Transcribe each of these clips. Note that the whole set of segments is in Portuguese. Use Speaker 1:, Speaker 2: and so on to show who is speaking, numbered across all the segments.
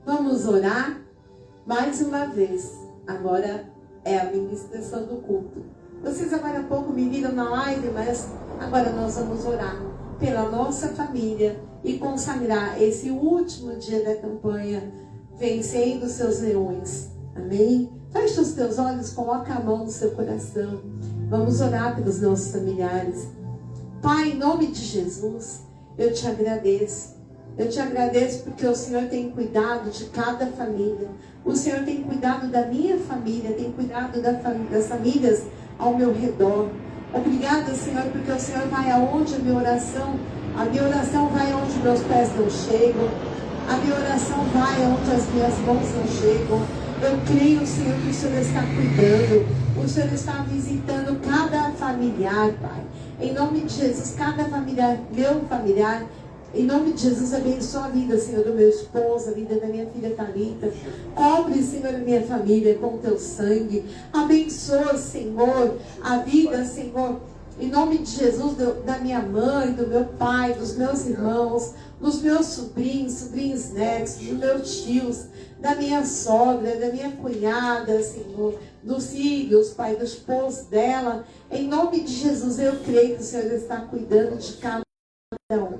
Speaker 1: Vamos orar mais uma vez. Agora é a ministração do culto. Vocês agora há pouco me viram na live, mas agora nós vamos orar pela nossa família e consagrar esse último dia da campanha, vencendo seus leões. Amém? Feche os teus olhos, coloca a mão no seu coração. Vamos orar pelos nossos familiares. Pai, em nome de Jesus, eu te agradeço. Eu te agradeço porque o Senhor tem cuidado de cada família. O Senhor tem cuidado da minha família, tem cuidado das famílias ao meu redor. Obrigada, Senhor, porque o Senhor vai aonde a minha oração vai aonde meus pés não chegam. A minha oração vai aonde as minhas mãos não chegam. Eu creio, Senhor, que o Senhor está cuidando. O Senhor está visitando cada familiar, Pai. Em nome de Jesus, cada familiar, meu familiar, em nome de Jesus, abençoa a vida, Senhor, do meu esposo, a vida da minha filha Thalita. Cobre, Senhor, a minha família com o teu sangue. Abençoa, Senhor, a vida, Senhor, em nome de Jesus, da minha mãe, do meu pai, dos meus irmãos, dos meus sobrinhos netos, dos meus tios, da minha sogra, da minha cunhada, Senhor, dos filhos, Pai, do esposo dela. Em nome de Jesus, eu creio que o Senhor está cuidando de cada um.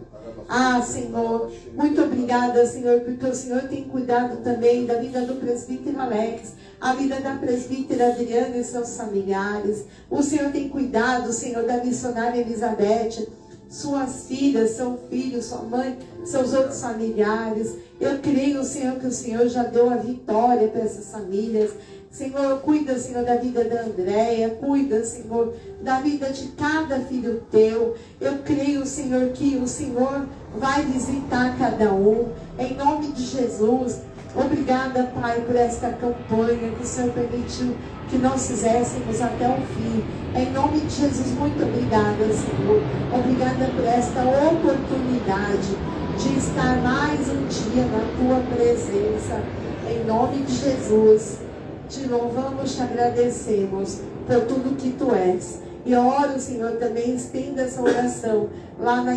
Speaker 1: Senhor, muito obrigada, Senhor, porque o Senhor tem cuidado também da vida do presbítero Alex, a vida da presbítera Adriana e seus familiares. O Senhor tem cuidado, Senhor, da missionária Elizabeth, suas filhas, seu filho, sua mãe, seus outros familiares. Eu creio, Senhor, que o Senhor já deu a vitória para essas famílias. Senhor, cuida, Senhor, da vida da Andréia, cuida, Senhor, da vida de cada filho teu. Eu creio, Senhor, que o Senhor vai visitar cada um, em nome de Jesus. Obrigada, Pai, por esta campanha que o Senhor permitiu que nós fizéssemos até o fim. Em nome de Jesus, muito obrigada, Senhor. Obrigada por esta oportunidade de estar mais um dia na tua presença. Em nome de Jesus. Te louvamos, te agradecemos por tudo que tu és. E eu oro, Senhor, também estenda essa oração lá na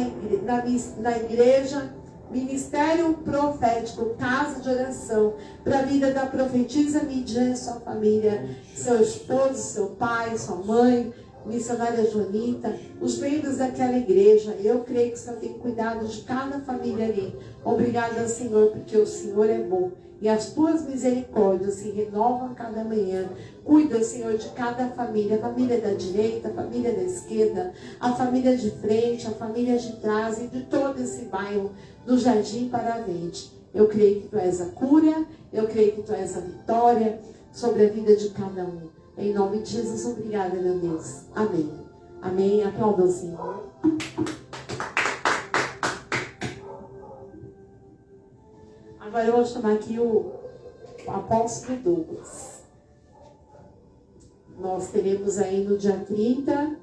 Speaker 1: igreja, Ministério Profético, Casa de Oração, para a vida da profetisa Midian e sua família, seu esposo, seu pai, sua mãe, missionária Jonita, os membros daquela igreja. Eu creio que o Senhor tem cuidado de cada família ali. Obrigada, Senhor, porque o Senhor é bom. E as tuas misericórdias se renovam cada manhã. Cuida, Senhor, de cada família. A família da direita, a família da esquerda, a família de frente, a família de trás e de todo esse bairro do Jardim Paravente. Eu creio que tu és a cura. Eu creio que tu és a vitória sobre a vida de cada um. Em nome de Jesus, obrigada, meu Deus. Amém. Amém. Aplauda o Senhor. Agora eu vou chamar aqui o apóstolo Douglas. Nós teremos aí no dia 30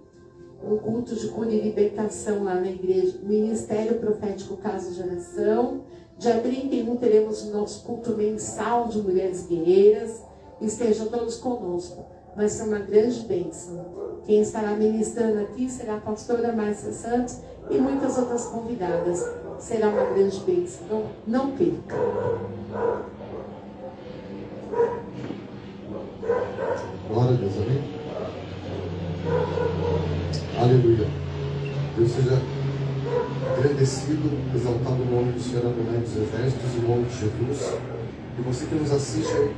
Speaker 1: um culto de cura e libertação lá na igreja, Ministério Profético Casa de Oração. Dia 31 teremos o nosso culto mensal de mulheres guerreiras. Estejam todos conosco. Vai ser uma grande bênção. Quem estará ministrando aqui será a pastora Márcia Santos e muitas outras convidadas. Será uma grande bênção. Não perca.
Speaker 2: Glória a Deus, amém? Aleluia. Deus seja agradecido, exaltado o nome do Senhor Adonai dos Exércitos, em nome de Jesus. E você que nos assiste aí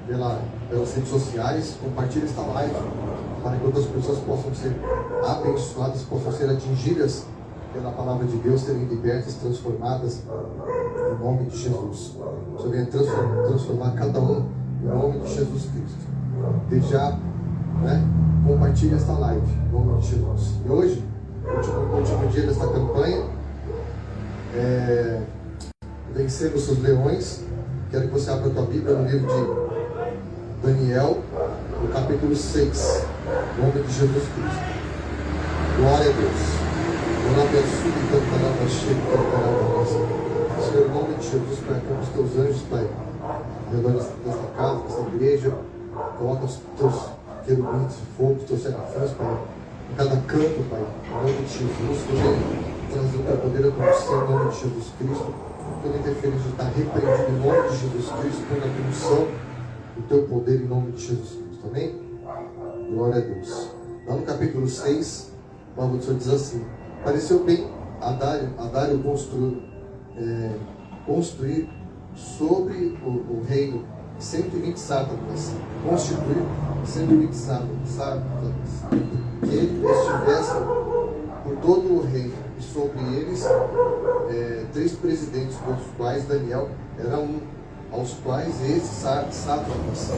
Speaker 2: pelas redes sociais, compartilhe esta live para que outras pessoas possam ser abençoadas, possam ser atingidas pela palavra de Deus, serem libertas, transformadas em nome de Jesus. O Senhor venha transformar cada um em nome de Jesus Cristo. Desde já, compartilhe esta live em nome de Jesus. E hoje, último dia desta campanha, vencendo os seus leões. Quero que você abra a tua Bíblia no livro de Daniel, no capítulo 6, em nome de Jesus Cristo. Glória a Deus. Senhor, em nome de Jesus, Pai, como os teus anjos, Pai, ao redor desta casa, desta igreja, coloca os teus querubins de fogo, os teus serafins, Pai, em cada canto, Pai, em nome de Jesus, que venha trazer o teu poder a conhecer, em nome de Jesus Cristo. toda interferência está repreendida em nome de Jesus Cristo, por a condução do teu poder em nome de Jesus Cristo. Amém? Glória a Deus. Lá no capítulo 6, a palavra do Senhor diz assim: pareceu bem a Dário construir sobre o reino 120 sátrapas, constituir 120 sátrapas, que estivessem por todo o reino, e sobre eles 3 presidentes, dos quais Daniel era um, aos quais esses sátrapas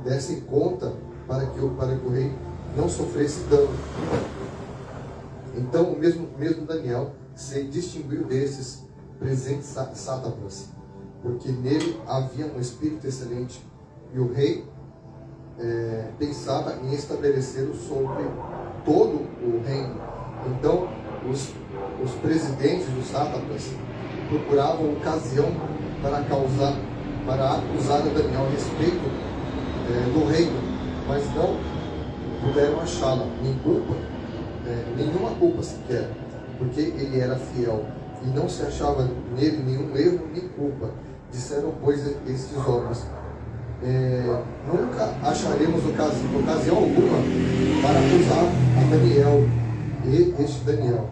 Speaker 2: dessem conta para que o rei não sofresse dano. Então o mesmo Daniel se distinguiu desses presentes sátrapas, porque nele havia um espírito excelente, e o rei pensava em estabelecê-lo sobre todo o reino. Então os presidentes dos sátrapas procuravam ocasião para acusar a Daniel a respeito do reino, mas não puderam achá-la, nenhuma culpa sequer, porque ele era fiel e não se achava nele nenhum erro nem culpa. Disseram, pois, estes homens: nunca acharemos ocasião alguma para acusar a Daniel e este Daniel,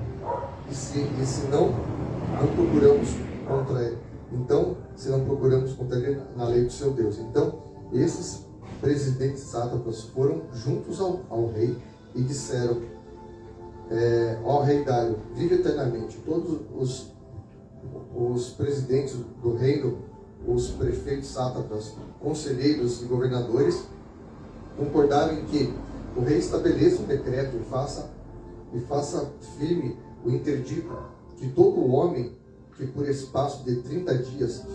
Speaker 2: e se não procuramos contra ele. Então, se não procuramos contra ele na lei do seu Deus. Então, esses presidentes sátrapas foram juntos ao rei e disseram: ó rei Dário, vive eternamente. Todos os presidentes do reino, os prefeitos sátrapas, conselheiros e governadores concordaram em que o rei estabeleça um decreto e faça firme o interdito que todo homem que por espaço de 30 dias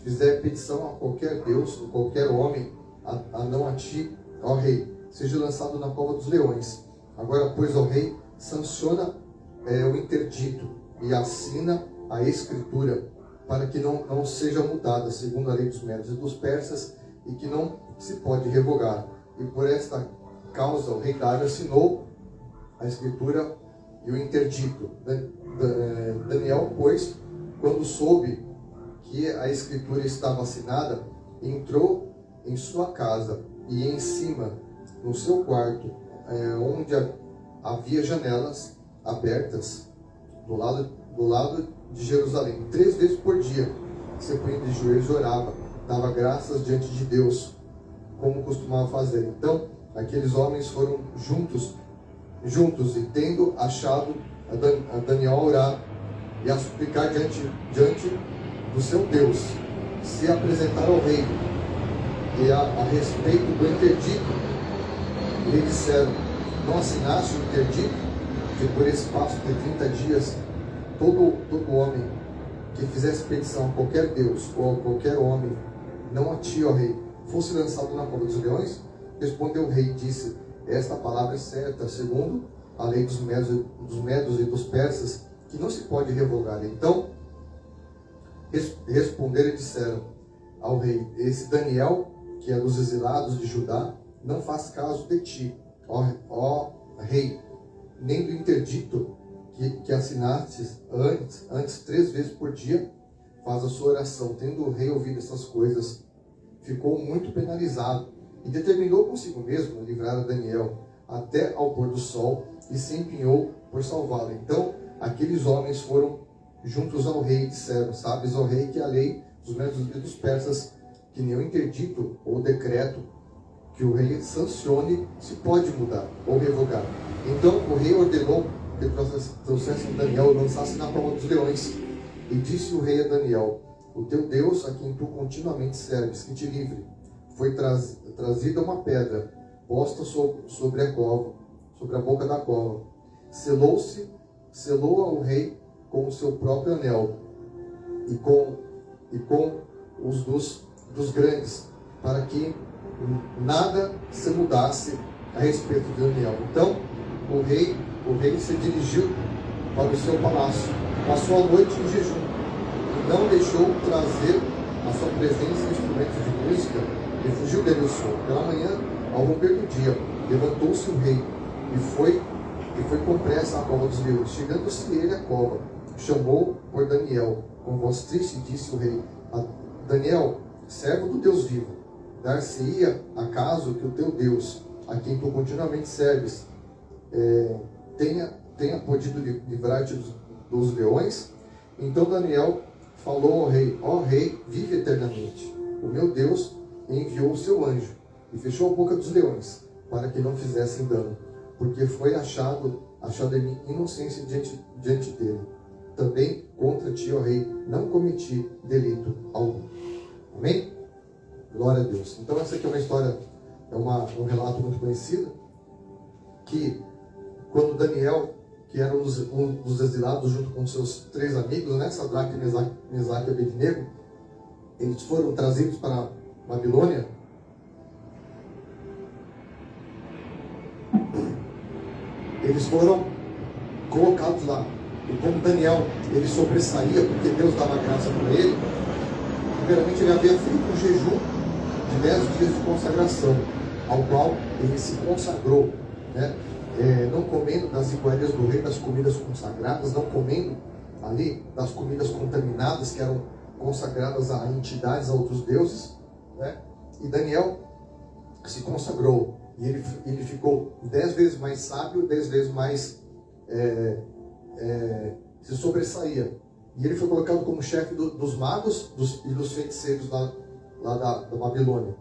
Speaker 2: fizer petição a qualquer Deus, ou qualquer homem, a não a ti, ó rei, seja lançado na cova dos leões. Agora, pois, ó rei, sanciona o interdito e assina a escritura, para que não seja mudada segundo a lei dos Medos e dos Persas, e que não se pode revogar. E por esta causa o rei Dário assinou a escritura e o interdito. Daniel, pois, quando soube que a escritura estava assinada, entrou em sua casa e em cima, no seu quarto, onde havia janelas abertas do lado de Jerusalém. 3 vezes por dia se punha de joelhos e orava, dava graças diante de Deus, como costumava fazer. Então aqueles homens foram juntos e, tendo achado a Daniel a orar e a suplicar diante do seu Deus, se apresentaram ao rei. E a respeito do interdito, lhe disseram: não assinaste o interdito que por espaço de 30 dias todo homem que fizesse petição a qualquer Deus ou a qualquer homem, não a ti, ó rei, fosse lançado na cova dos leões? Respondeu o rei e disse: esta palavra é certa, segundo a lei dos medos e dos persas, que não se pode revogar. Então responderam e disseram ao rei: esse Daniel, que é dos exilados de Judá, não faz caso de ti, ó rei, nem do interdito que assinastes antes 3 vezes por dia, faz a sua oração. Tendo o rei ouvido essas coisas, ficou muito penalizado e determinou consigo mesmo livrar a Daniel até ao pôr do sol, e se empenhou por salvá-lo. Então aqueles homens foram juntos ao rei e disseram: sabes, ó rei, que a lei dos medos e dos persas, que nenhum interdito ou decreto que o rei sancione se pode mudar ou revogar. Então o rei ordenou que trouxessem Daniel e lançasse na cova dos leões. E disse o rei a Daniel: o teu Deus, a quem tu continuamente serves, que te livre. Foi trazida uma pedra, posta sobre a boca da cova. Selou ao rei com o seu próprio anel e com os dos grandes, para que nada se mudasse a respeito de Daniel. Então o rei se dirigiu para o seu palácio, passou a noite em jejum e não deixou trazer à sua presença instrumentos de música, e fugiu dele o sono. Pela manhã, ao romper do dia, levantou-se o rei e foi e foi com pressa à cova dos leões. Chegando-se ele à cova, chamou por Daniel, com voz triste, disse o rei a Daniel, servo do Deus vivo, dar-se-ia acaso que o teu Deus, a quem tu continuamente serves, tenha podido livrar-te dos leões? Então Daniel falou ao rei, ó rei, vive eternamente. O meu Deus enviou o seu anjo e fechou a boca dos leões, para que não fizessem dano, porque foi achado em mim inocência diante dele. Também contra ti, ó rei, não cometi delito algum. Amém? Glória a Deus. Então essa aqui é uma história, um relato muito conhecido, que quando Daniel, que era um dos exilados junto com seus 3 amigos, né, Sadraque, Mesaque e Abednego, eles foram trazidos para a Babilônia. Eles foram colocados lá. E como Daniel, ele sobressaía, porque Deus dava graça para ele, primeiramente ele havia feito um jejum de 10 dias de consagração, ao qual ele se consagrou, né? Não comendo das iguarias do rei, das comidas consagradas, não comendo ali das comidas contaminadas, que eram consagradas a entidades, a outros deuses, né? E Daniel se consagrou, e ele ficou 10 vezes mais sábio, 10 vezes mais se sobressaía. E ele foi colocado como chefe dos magos e dos feiticeiros lá da Babilônia.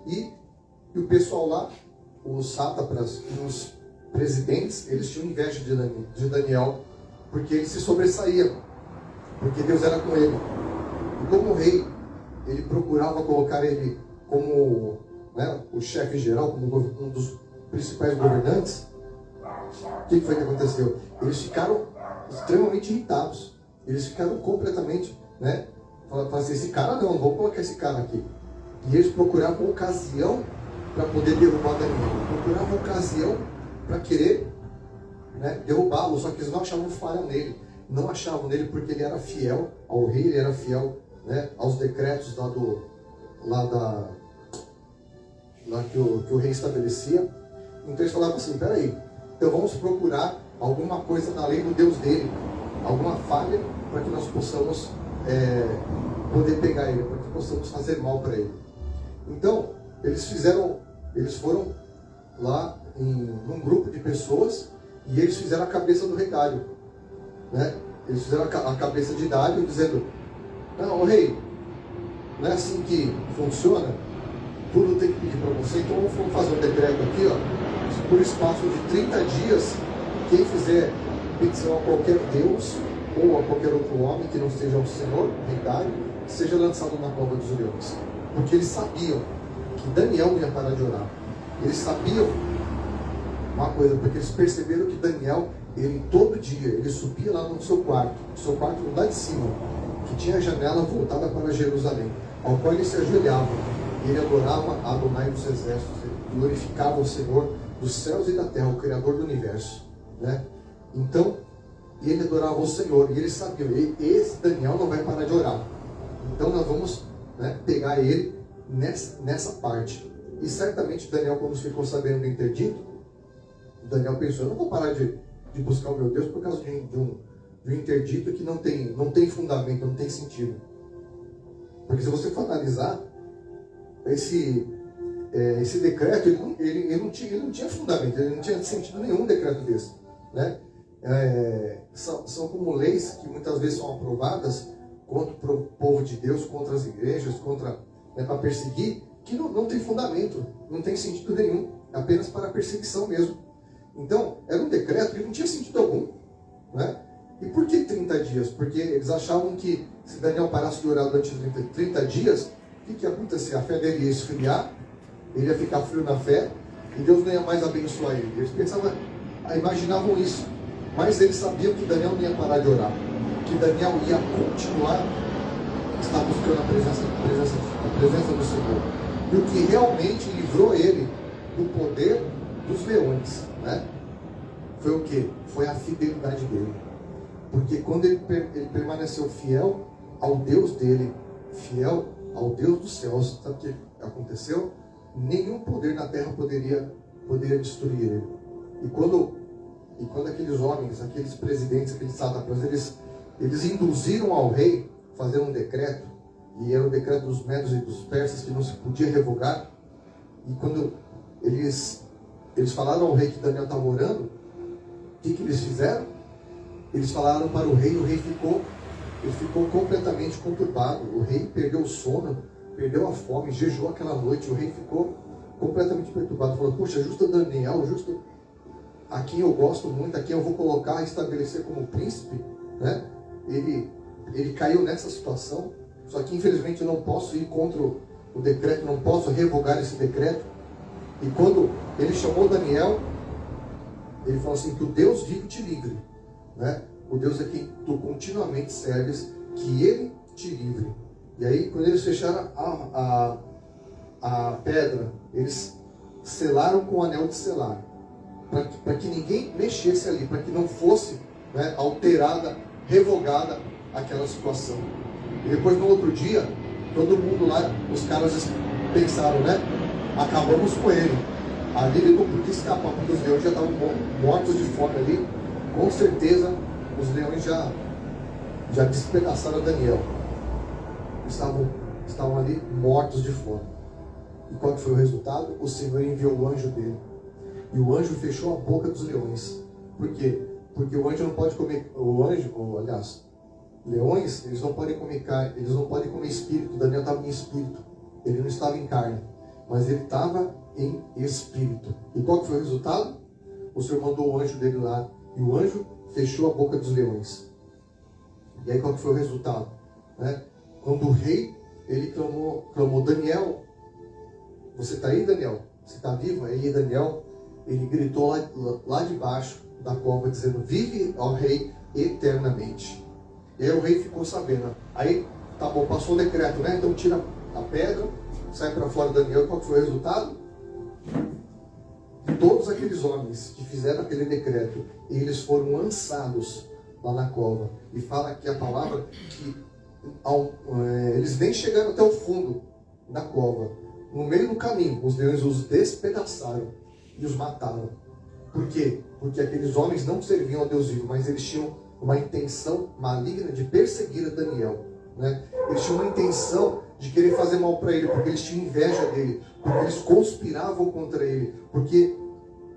Speaker 2: E o pessoal lá, os sátrapas e os presidentes, eles tinham inveja de Daniel, porque ele se sobressaía, porque Deus era com ele. E como o rei, ele procurava colocar ele como, né, o chefe geral, como um dos principais governantes. O que foi que aconteceu? Eles ficaram extremamente irritados. Eles ficaram completamente, né? Falaram assim, esse cara não vou colocar esse cara aqui. E eles procuravam ocasião para poder derrubar Daniel. Procuravam ocasião para querer, né, derrubá-lo, só que eles não achavam falha nele. Não achavam nele porque ele era fiel ao rei, ele era fiel, né, aos decretos que o rei estabelecia. Então eles falavam assim, peraí, então vamos procurar alguma coisa na lei do Deus dele, alguma falha, para que nós possamos poder pegar ele, para que possamos fazer mal para ele. Então, eles foram lá num grupo de pessoas e eles fizeram a cabeça do rei Dário, né? Eles fizeram a cabeça de Dário dizendo, não, rei, não é assim que funciona, tudo tem que pedir para você, então vamos fazer um decreto aqui, ó, por espaço de 30 dias, quem fizer petição a qualquer Deus ou a qualquer outro homem que não seja o Senhor, o rei Dário, seja lançado na cova dos leões. Porque eles sabiam que Daniel não ia parar de orar. Eles sabiam uma coisa, porque eles perceberam que Daniel, ele todo dia, ele subia lá no seu quarto no andar de cima, que tinha a janela voltada para Jerusalém, ao qual ele se ajoelhava, e ele adorava a Adonai dos exércitos, ele glorificava o Senhor dos céus e da terra, o Criador do universo, né? Então, ele adorava o Senhor, e eles sabiam, esse Daniel não vai parar de orar, então nós vamos, né, pegar ele nessa parte. E certamente Daniel, quando ficou sabendo do interdito, Daniel pensou, eu não vou parar de buscar o meu Deus por causa de um interdito que não tem fundamento, não tem sentido. Porque se você for analisar, esse decreto, ele não tinha fundamento, ele não tinha sentido nenhum, decreto desse, né? São como leis que muitas vezes são aprovadas contra o povo de Deus, contra as igrejas, para perseguir, que não tem fundamento, não tem sentido nenhum, apenas para perseguição mesmo. Então, era um decreto que não tinha sentido algum, né? E por que 30 dias? Porque eles achavam que se Daniel parasse de orar durante 30 dias, o que ia acontecer? A fé dele ia esfriar, ele ia ficar frio na fé, e Deus não ia mais abençoar ele. Eles imaginavam isso, mas eles sabiam que Daniel não ia parar de orar, que Daniel ia continuar a estar buscando a presença do Senhor. E o que realmente livrou ele do poder dos leões, né, foi o que? Foi a fidelidade dele. Porque quando ele permaneceu fiel ao Deus dele, fiel ao Deus dos céus, sabe o que aconteceu? Nenhum poder na terra poderia destruir ele. E quando E quando aqueles homens, aqueles presidentes, aqueles sátrapas, eles induziram ao rei a fazer um decreto, e era o decreto dos medos e dos persas que não se podia revogar. E quando eles falaram ao rei que Daniel estava orando, o que eles fizeram? Eles falaram para o rei, e o rei ficou completamente conturbado. O rei perdeu o sono, perdeu a fome, jejuou aquela noite. O rei ficou completamente perturbado. Falou: puxa, justo Daniel, justo a quem eu gosto muito, a quem eu vou colocar, estabelecer como príncipe, né? Ele caiu nessa situação. Só que infelizmente eu não posso ir contra o decreto, não posso revogar esse decreto. E quando ele chamou Daniel, ele falou assim: que o Deus vivo te livre, né? O Deus a quem tu continuamente serves, que ele te livre. E aí, quando eles fecharam a pedra, eles selaram com o anel de selar, para que ninguém mexesse ali, para que não fosse, né, alterada, revogada aquela situação. E depois, no outro dia, todo mundo lá, os caras pensaram, né? Acabamos com ele. Ali ele não podia escapar, porque os leões já estavam mortos de fome ali. Com certeza, os leões já despedaçaram Daniel. Estavam ali mortos de fome. E qual foi o resultado? O Senhor enviou o anjo dele. E o anjo fechou a boca dos leões. Por quê? Porque o anjo não pode comer... leões, eles não podem comer carne, eles não podem comer espírito. Daniel estava em espírito. Ele não estava em carne, mas ele estava em espírito. E qual foi o resultado? O Senhor mandou o anjo dele lá, e o anjo fechou a boca dos leões. E aí qual foi o resultado? Né? Quando o rei, ele clamou: Daniel, você está aí, Daniel? Você está vivo? Aí Daniel, ele gritou lá de baixo da cova, dizendo: vive ao rei eternamente. E aí o rei ficou sabendo. Aí, tá bom, passou o decreto, né? Então tira a pedra, sai para fora Daniel. Qual foi o resultado? Todos aqueles homens que fizeram aquele decreto, eles foram lançados lá na cova. E fala aqui a palavra que eles nem chegaram até o fundo da cova. No meio do caminho, os leões os despedaçaram e os mataram. Por quê? Porque aqueles homens não serviam ao Deus vivo, mas eles tinham uma intenção maligna de perseguir a Daniel, né? Eles tinham uma intenção de querer fazer mal para ele, porque eles tinham inveja dele, porque eles conspiravam contra ele, porque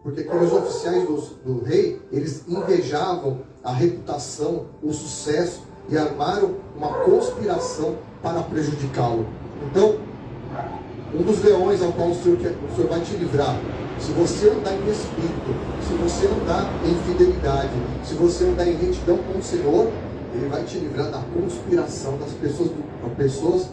Speaker 2: aqueles oficiais do rei, eles invejavam a reputação, o sucesso, e armaram uma conspiração para prejudicá-lo. Então, um dos leões ao qual o Senhor vai te livrar, se você andar em espírito, se você andar em fidelidade, se você andar em retidão com o Senhor, Ele vai te livrar da conspiração das pessoas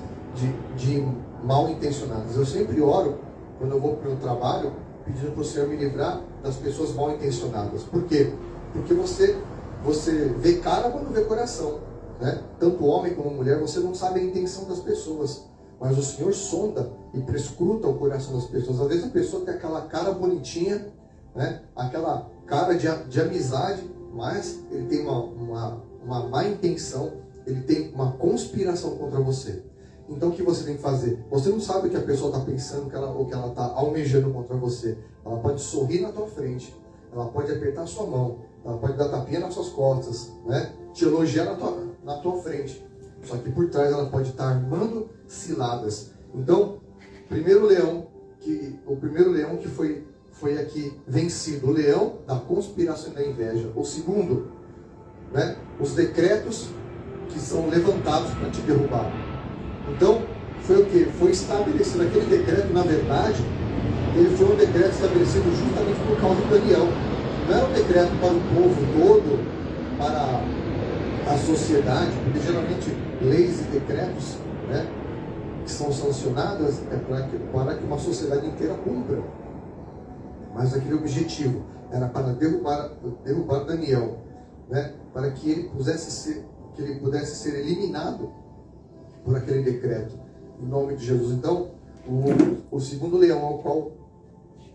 Speaker 2: de mal intencionadas. Eu sempre oro, quando eu vou para o meu trabalho, pedindo para o Senhor me livrar das pessoas mal intencionadas. Por quê? Porque você vê cara, mas não vê coração, né? Tanto homem como mulher, você não sabe a intenção das pessoas. Mas o Senhor sonda e prescruta o coração das pessoas. Às vezes a pessoa tem aquela cara bonitinha, né? Aquela cara de amizade, mas ele tem uma má intenção, ele tem uma conspiração contra você. Então o que você tem que fazer? Você não sabe o que a pessoa está pensando, ou que ela está almejando contra você. Ela pode sorrir na tua frente, ela pode apertar a sua mão, ela pode dar tapinha nas suas costas, né? Te elogiar na tua frente. Só que por trás ela pode estar armando ciladas. Então, o primeiro leão que foi aqui vencido, o leão da conspiração e da inveja. O segundo, né, os decretos que são levantados para te derrubar. Então, foi o que? Foi estabelecido aquele decreto, na verdade, ele foi um decreto estabelecido justamente por causa de Daniel. Não era um decreto para o povo todo, para a sociedade, porque geralmente leis e decretos, né, que são sancionadas é para que uma sociedade inteira cumpra. Mas aquele objetivo era para derrubar Daniel, né, para que ele pudesse ser eliminado por aquele decreto, em nome de Jesus. Então, o segundo leão ao qual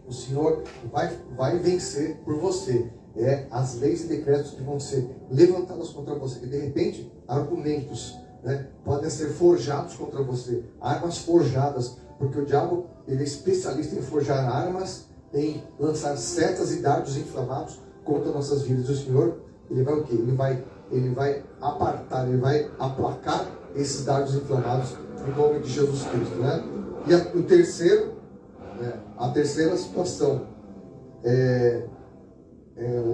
Speaker 2: o Senhor vai vencer por você é as leis e decretos que vão ser levantados contra você, que de repente argumentos, né, podem ser forjados contra você, armas forjadas, porque o diabo, ele é especialista em forjar armas, em lançar setas e dardos inflamados contra nossas vidas. O Senhor, Ele vai o quê? Ele vai apartar, Ele vai aplacar esses dardos inflamados em nome de Jesus Cristo, né? E o terceiro, a terceira situação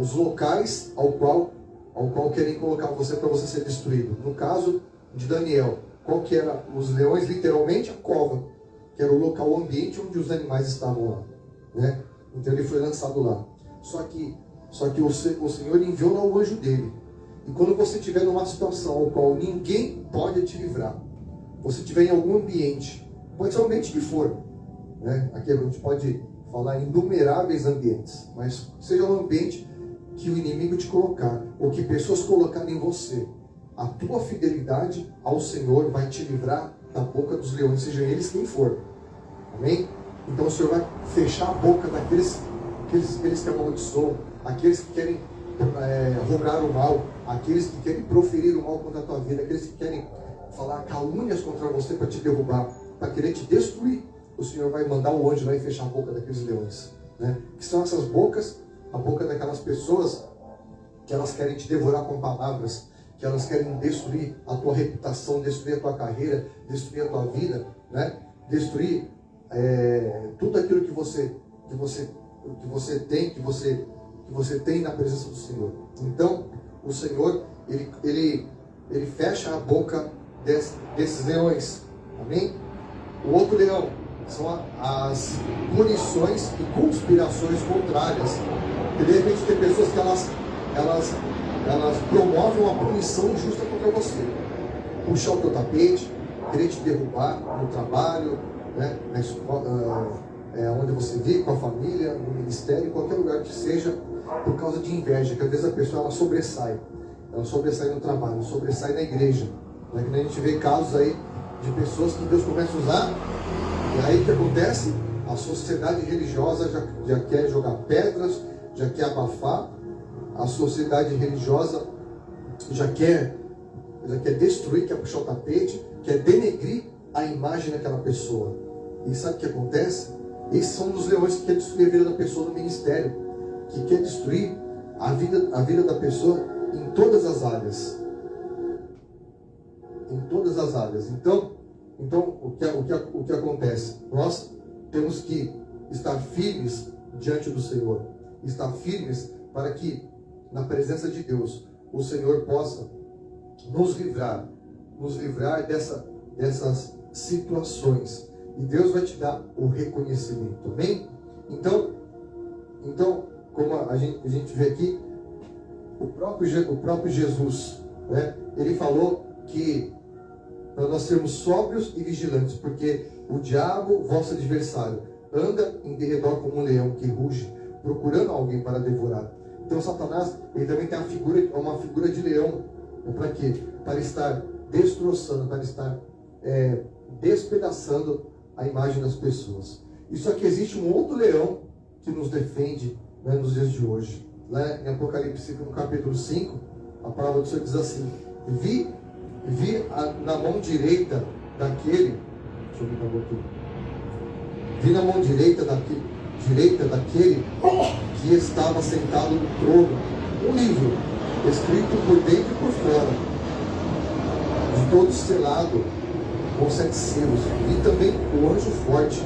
Speaker 2: os locais ao qual querem colocar você para você ser destruído. No caso de Daniel, qual que era? Os leões, literalmente a cova, que era o local, o ambiente onde os animais estavam lá, né? Então ele foi lançado lá. Só que o Senhor enviou lá o anjo dele. E quando você estiver numa situação ao qual ninguém pode te livrar, você estiver em algum ambiente, pode ser o ambiente que for, né? Aqui a gente pode falar em inumeráveis ambientes, mas seja um ambiente que o inimigo te colocar, ou que pessoas colocarem em você, a tua fidelidade ao Senhor vai te livrar da boca dos leões, sejam eles quem for. Amém? Então o Senhor vai fechar a boca daqueles que amaldiçoam, aqueles que querem roubar o mal, aqueles que querem proferir o mal contra a tua vida, aqueles que querem falar calúnias contra você para te derrubar, para querer te destruir. O Senhor vai mandar o anjo lá e fechar a boca daqueles leões, né? Que são essas bocas, a boca daquelas pessoas que elas querem te devorar com palavras, que elas querem destruir a tua reputação, destruir a tua carreira, destruir a tua vida, né? Destruir tudo aquilo que você tem na presença do Senhor. Então, o Senhor, ele fecha a boca desses leões. Amém? O outro leão são as punições e conspirações contrárias. E de repente tem pessoas que elas promovem uma punição injusta contra você. Puxar o teu tapete, querer te derrubar no trabalho, né? Na escola, onde você vive, com a família, no ministério, em qualquer lugar que seja, por causa de inveja, que às vezes a pessoa ela sobressai no trabalho, sobressai na igreja, né? Que a gente vê casos aí de pessoas que Deus começa a usar, e aí o que acontece? A sociedade religiosa já quer jogar pedras, já quer abafar, a sociedade religiosa já quer destruir, quer puxar o tapete, quer denegrir a imagem daquela pessoa. E sabe o que acontece? Esses são os leões que querem destruir a vida da pessoa no ministério, que quer destruir a vida da pessoa em todas as áreas. Em todas as áreas. Então o que acontece? Nós temos que estar firmes diante do Senhor. Estar firmes para que, na presença de Deus, o Senhor possa nos livrar dessas situações. E Deus vai te dar o reconhecimento. Amém? Então como a gente vê aqui, o próprio Jesus, né? Ele falou que para nós sermos sóbrios e vigilantes, porque o diabo, vosso adversário, anda em derredor como um leão que ruge, procurando alguém para devorar. Então Satanás, ele também tem uma figura de leão. Para quê? Para estar destroçando, para estar despedaçando a imagem das pessoas. E só que existe um outro leão que nos defende, né, nos dias de hoje. Lá em Apocalipse, no capítulo 5, a palavra do Senhor diz assim: Vi na mão direita daquele, deixa eu ver aqui. Vi na mão direita daquele que estava sentado no trono um livro, escrito por dentro e por fora, de todo selado com 7 selos. E também o anjo forte,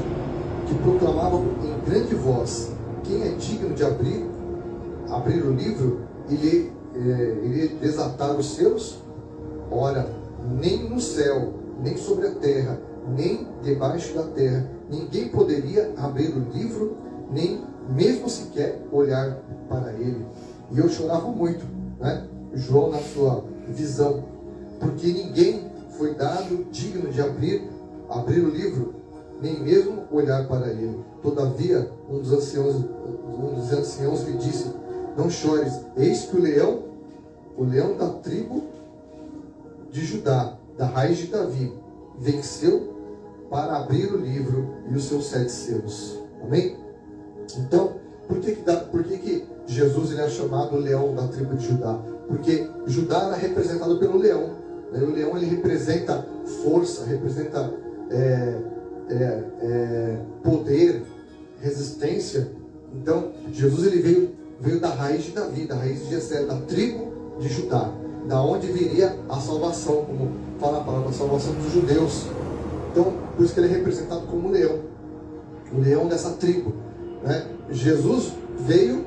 Speaker 2: que proclamava em grande voz: quem é digno de abrir o livro e lhe desatar os selos? Ora, nem no céu, nem sobre a terra, nem debaixo da terra, ninguém poderia abrir o livro, nem mesmo sequer olhar para ele. E eu chorava muito, né? João, na sua visão, porque ninguém foi dado digno de abrir o livro, nem mesmo olhar para ele. Todavia, um dos anciãos lhe disse: não chores, eis que o leão da tribo de Judá, da raiz de Davi, venceu para abrir o livro e os seus 7 selos. Amém? Então, por que Jesus ele é chamado leão da tribo de Judá? Porque Judá era representado pelo leão. Né? O leão ele representa força, representa poder, resistência. Então, Jesus ele veio veio da raiz de Davi, da raiz de Jessé, da tribo de Judá, da onde viria a salvação, como fala a palavra, a salvação dos judeus. Então, por isso que ele é representado como um leão, o leão dessa tribo, né? Jesus veio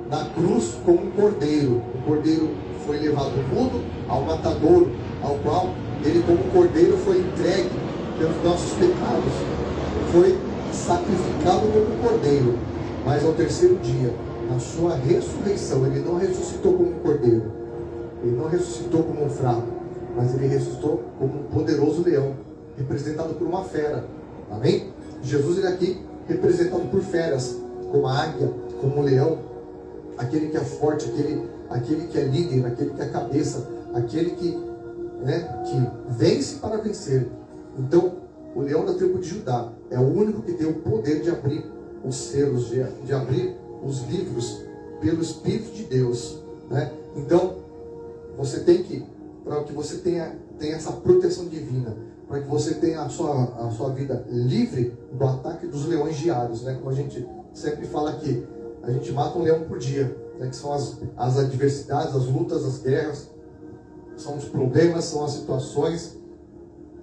Speaker 2: na cruz como um cordeiro. O cordeiro foi levado mudo ao matadouro, ao qual ele, como cordeiro, foi entregue pelos nossos pecados, foi sacrificado como um cordeiro. Mas ao terceiro dia, na sua ressurreição, ele não ressuscitou como um cordeiro, ele não ressuscitou como um fraco, mas ele ressuscitou como um poderoso leão, representado por uma fera. Amém? Jesus, ele aqui representado por feras, como a águia, como o leão, aquele que é forte, aquele que é líder, aquele que é cabeça, aquele que vence para vencer. Então, o leão da tribo de Judá é o único que tem o poder de abrir os selos, de abrir os livros pelo Espírito de Deus, né? Então, você tem que, para que você tenha essa proteção divina, para que você tenha a sua vida livre do ataque dos leões diários, né? Como a gente sempre fala aqui, a gente mata um leão por dia, né? Que são as adversidades, as lutas, as guerras, são os problemas, são as situações,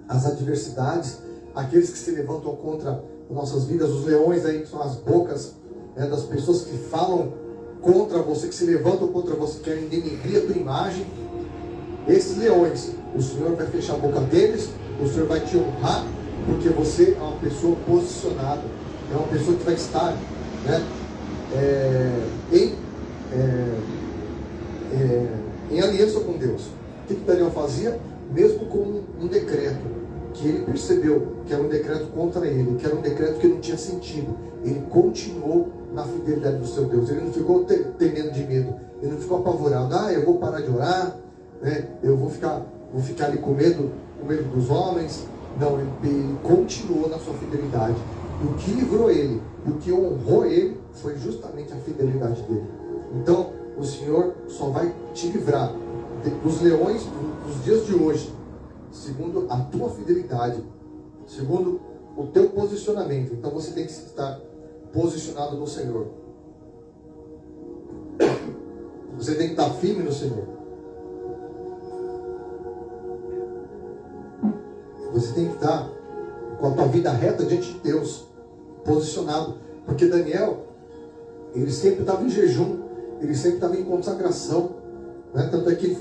Speaker 2: as adversidades, aqueles que se levantam contra nossas vidas, os leões aí que são as bocas, né, das pessoas que falam contra você, que se levantam contra você, que querem denegrir a tua imagem. Esses leões, o Senhor vai fechar a boca deles, o Senhor vai te honrar, porque você é uma pessoa posicionada, é uma pessoa que vai estar, né, em aliança com Deus. O que Daniel fazia? Mesmo com um decreto que ele percebeu que era um decreto contra ele, que era um decreto que não tinha sentido, ele continuou na fidelidade do seu Deus. Ele não ficou temendo de medo, ele não ficou apavorado. Eu vou parar de orar, né? Eu vou ficar ali com medo dos homens. Não, ele continuou na sua fidelidade. E o que livrou ele, e o que honrou ele, foi justamente a fidelidade dele. Então, o Senhor só vai te livrar dos leões dos dias de hoje, segundo a tua fidelidade, segundo o teu posicionamento. Então você tem que estar posicionado no Senhor. Você tem que estar firme no Senhor. Você tem que estar com a tua vida reta diante de Deus, posicionado. Porque Daniel, ele sempre estava em jejum, ele sempre estava em consagração, né? Tanto é que ele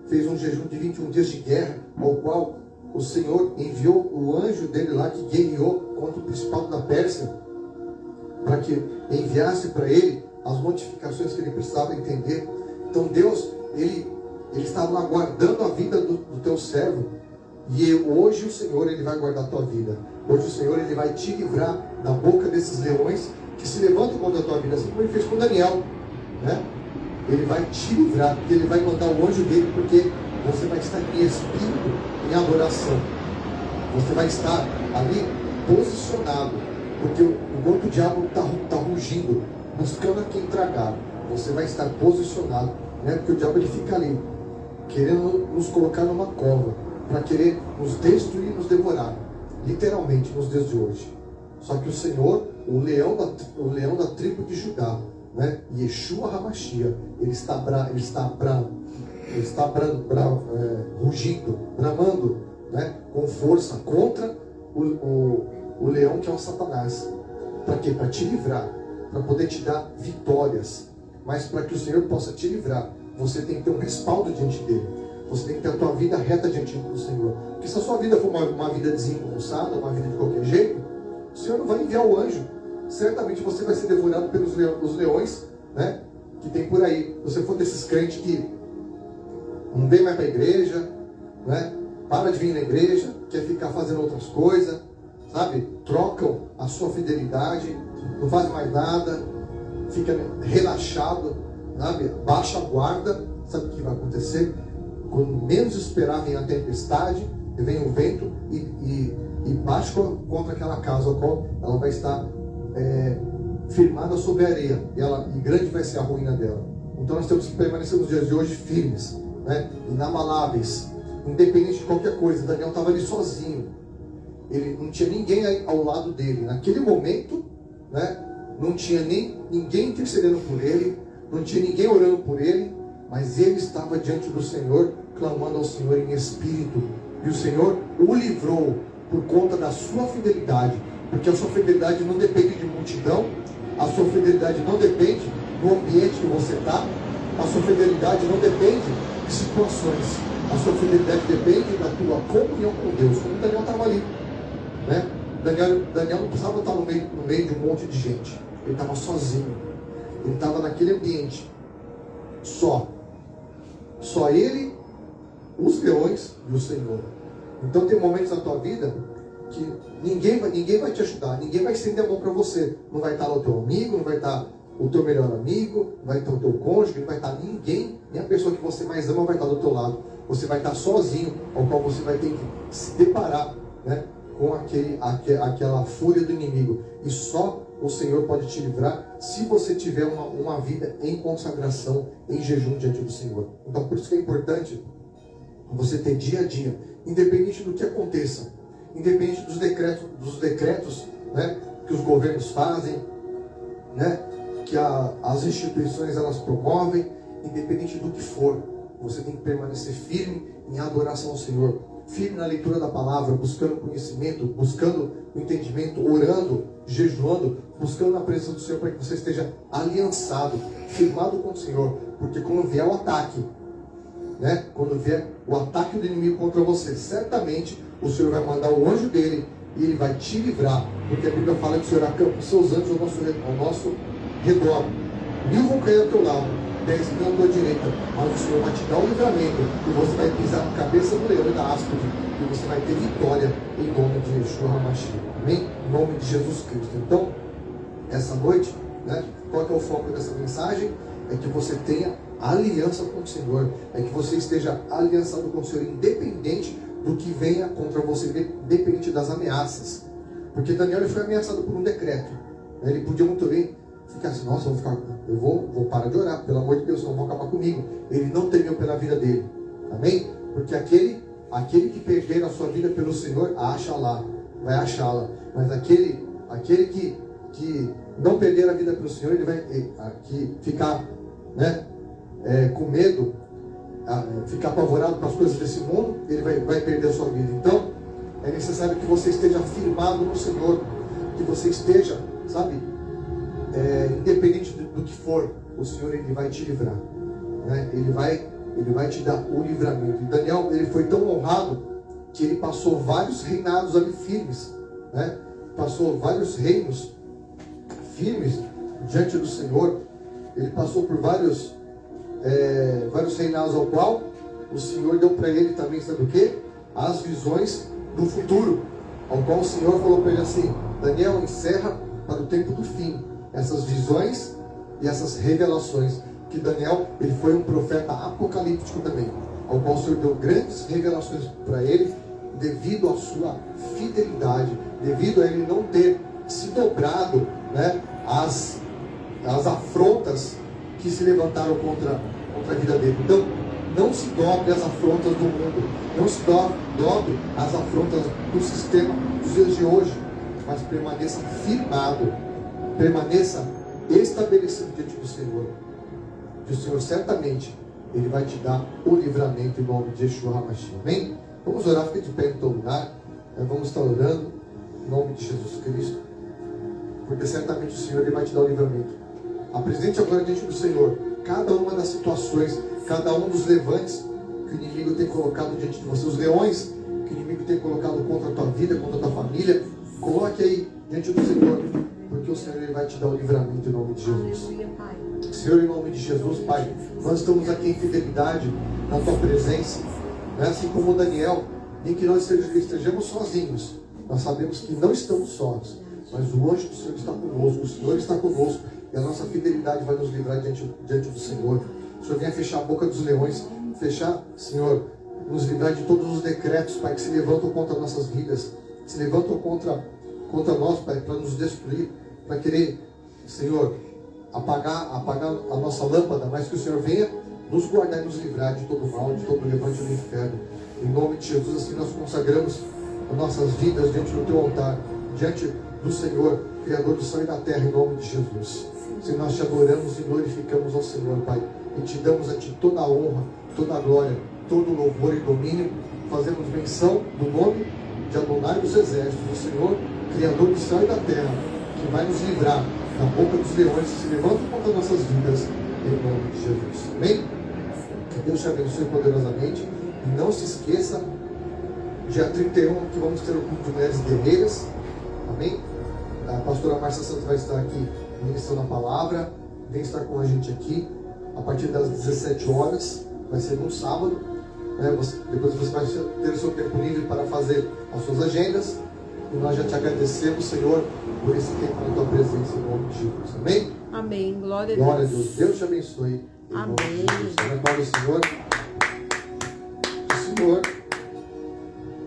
Speaker 2: fez um jejum de 21 dias de guerra, ao qual o Senhor enviou o anjo dele lá, que guerreou contra o principado da Pérsia, para que enviasse para ele as modificações que ele precisava entender. Então Deus, ele estava aguardando a vida do teu servo, e hoje o Senhor, ele vai guardar a tua vida. Hoje o Senhor, ele vai te livrar da boca desses leões que se levantam contra a tua vida, assim como ele fez com Daniel, né? Ele vai te livrar, porque ele vai mandar o anjo dele, porque você vai estar em espírito, em adoração. Você vai estar ali posicionado, porque enquanto o diabo está rugindo, buscando a quem tragar, você vai estar posicionado, né? Porque o diabo, ele fica ali, querendo nos colocar numa cova, para querer nos destruir, nos devorar, literalmente nos dias de hoje. Só que o Senhor, o leão da tribo de Judá, né? Yeshua HaMashiach, ele está rugindo, bramando, né? Com força contra o leão que é o Satanás. Para quê? Para te livrar, para poder te dar vitórias. Mas para que o Senhor possa te livrar, você tem que ter um respaldo diante dele. Você tem que ter a tua vida reta diante do Senhor. Porque se a sua vida for uma vida desengonçada, uma vida de qualquer jeito, o Senhor não vai enviar o anjo. Certamente você vai ser devorado pelos leões, né, que tem por aí. Se você for desses crentes que não vem mais para a igreja, né, para de vir na igreja, quer ficar fazendo outras coisas, sabe? Trocam a sua fidelidade, não faz mais nada, fica relaxado, sabe? Baixa a guarda. Sabe o que vai acontecer? Quando menos esperar, vem a tempestade, vem o vento e bate contra aquela casa, a qual ela vai estar firmada sobre a areia, e grande vai ser a ruína dela. Então nós temos que permanecer nos dias de hoje firmes, né? Inabaláveis, independente de qualquer coisa. Daniel estava ali sozinho, ele não tinha ninguém aí ao lado dele naquele momento, né? Não tinha nem ninguém intercedendo por ele, não tinha ninguém orando por ele, mas ele estava diante do Senhor, clamando ao Senhor em espírito. E o Senhor o livrou por conta da sua fidelidade, porque a sua fidelidade não depende de multidão, a sua fidelidade não depende do ambiente que você está, a sua fidelidade não depende de situações, a sua fidelidade depende da tua comunhão com Deus, como Daniel estava ali, né? Daniel não precisava estar no meio de um monte de gente, ele estava sozinho, ele estava naquele ambiente, só ele, os leões e o Senhor. Então tem momentos na tua vida que ninguém vai te ajudar, ninguém vai estender a mão para você. Não vai estar o teu amigo, não vai estar o teu melhor amigo, não vai estar o teu cônjuge, não vai estar ninguém, nem a pessoa que você mais ama vai estar do teu lado. Você vai estar sozinho, ao qual você vai ter que se deparar, né, com aquela fúria do inimigo. E só o Senhor pode te livrar se você tiver uma vida em consagração, em jejum diante do Senhor. Então por isso que é importante você ter dia a dia, independente do que aconteça, independente dos decretos, né, que os governos fazem, né, que as instituições elas promovem, independente do que for, você tem que permanecer firme em adoração ao Senhor, firme na leitura da palavra, buscando conhecimento, buscando o entendimento, orando, jejuando, buscando a presença do Senhor para que você esteja aliançado, firmado com o Senhor, porque quando vier o ataque, né, quando vier o ataque do inimigo contra você, certamente o Senhor vai mandar o anjo dele e ele vai te livrar, porque a Bíblia fala que o Senhor acampa os seus anjos ao nosso redor. 1000 vão cair ao teu lado, 10.000 à tua direita, mas o Senhor vai te dar o livramento e você vai pisar na cabeça do leão e da áspide e você vai ter vitória em nome de Yeshua HaMashiach. Amém? Em nome de Jesus Cristo. Então, essa noite, né, qual é o foco dessa mensagem? É que você tenha aliança com o Senhor, é que você esteja aliançado com o Senhor, independente do que venha contra você, independente das ameaças. Porque Daniel ele foi ameaçado por um decreto. Ele podia muito bem ficar assim, nossa, eu vou parar de orar, pelo amor de Deus, não vão acabar comigo. Ele não temeu pela vida dele. Amém? Porque aquele que perder a sua vida pelo Senhor, vai achá-la. Mas aquele que não perder a vida pelo Senhor, ele vai ficar, né, com medo, ficar apavorado com as coisas desse mundo, ele vai perder a sua vida. Então, é necessário que você esteja firmado no Senhor, que você esteja, sabe, independente do que for, o Senhor ele vai te livrar, né? Ele vai te dar o livramento. E Daniel ele foi tão honrado que ele passou vários reinados ali firmes, né? Passou vários reinos firmes diante do Senhor. Ele passou por vários reinados ao qual o Senhor deu para ele também, sabe o que? As visões do futuro, ao qual o Senhor falou para ele assim: Daniel, encerra para o tempo do fim essas visões e essas revelações. Que Daniel ele foi um profeta apocalíptico também, ao qual o Senhor deu grandes revelações para ele, devido à sua fidelidade, devido a ele não ter se dobrado, né, às afrontas que se levantaram contra a vida dele. Então, não se dobre às afrontas do mundo, não se dobre às afrontas do sistema dos dias de hoje, mas permaneça firmado, permaneça estabelecido diante do Senhor. E o Senhor certamente ele vai te dar o livramento em nome de Yeshua HaMashiach. Amém? Vamos orar, fica de pé no teu lugar. Vamos estar orando em nome de Jesus Cristo, porque certamente o Senhor ele vai te dar o livramento. Apresente agora diante do Senhor cada uma das situações, cada um dos levantes que o inimigo tem colocado diante de você, os leões que o inimigo tem colocado contra a tua vida, contra a tua família. Coloque aí diante do Senhor, porque o Senhor ele vai te dar o livramento em nome de Jesus. Senhor, em nome de Jesus, Pai, nós estamos aqui em fidelidade na tua presença, né? Assim como Daniel, nem que nós estejamos sozinhos, nós sabemos que não estamos sós, mas o anjo do Senhor está conosco, o Senhor está conosco, e a nossa fidelidade vai nos livrar diante do Senhor. O Senhor venha fechar a boca dos leões, fechar, Senhor, nos livrar de todos os decretos, Pai, que se levantam contra nossas vidas, que se levantam contra nós, Pai, para nos destruir, para querer, Senhor, apagar a nossa lâmpada, mas que o Senhor venha nos guardar e nos livrar de todo mal, de todo levante do inferno. Em nome de Jesus, assim nós consagramos as nossas vidas diante do teu altar, diante do Senhor, Criador do céu e da terra, em nome de Jesus. Senhor, nós te adoramos e glorificamos ao Senhor, Pai. E te damos a Ti toda a honra, toda a glória, todo o louvor e domínio. Fazemos menção do nome de Adonai dos Exércitos, o Senhor, Criador do céu e da terra, que vai nos livrar da boca dos leões que se levantam contra nossas vidas, em nome de Jesus. Amém? Que Deus te abençoe poderosamente. E não se esqueça, dia 31, que vamos ter o culto de mulheres guerreiras. Amém? A pastora Márcia Santos vai estar aqui ministrando a palavra. Vem estar com a gente aqui a partir das 17 horas. Vai ser num sábado. Depois você vai ter o seu tempo livre para fazer as suas agendas. E nós já te agradecemos, Senhor, por esse tempo na tua presença, em nome de Jesus. Amém?
Speaker 1: Amém. Glória a Deus.
Speaker 2: Glória a Deus. Deus te abençoe.
Speaker 1: Amém.
Speaker 2: Glória ao Senhor. O Senhor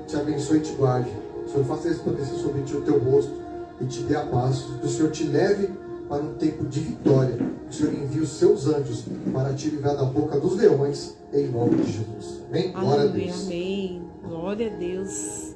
Speaker 2: te abençoe e te guarde. O Senhor faça resplandecer sobre ti o teu rosto e te dê a paz. Que o Senhor te leve para um tempo de vitória. Que o Senhor envie os seus anjos para te livrar da boca dos leões, em nome de Jesus. Amém? Glória a Deus.
Speaker 1: Amém. Glória a Deus.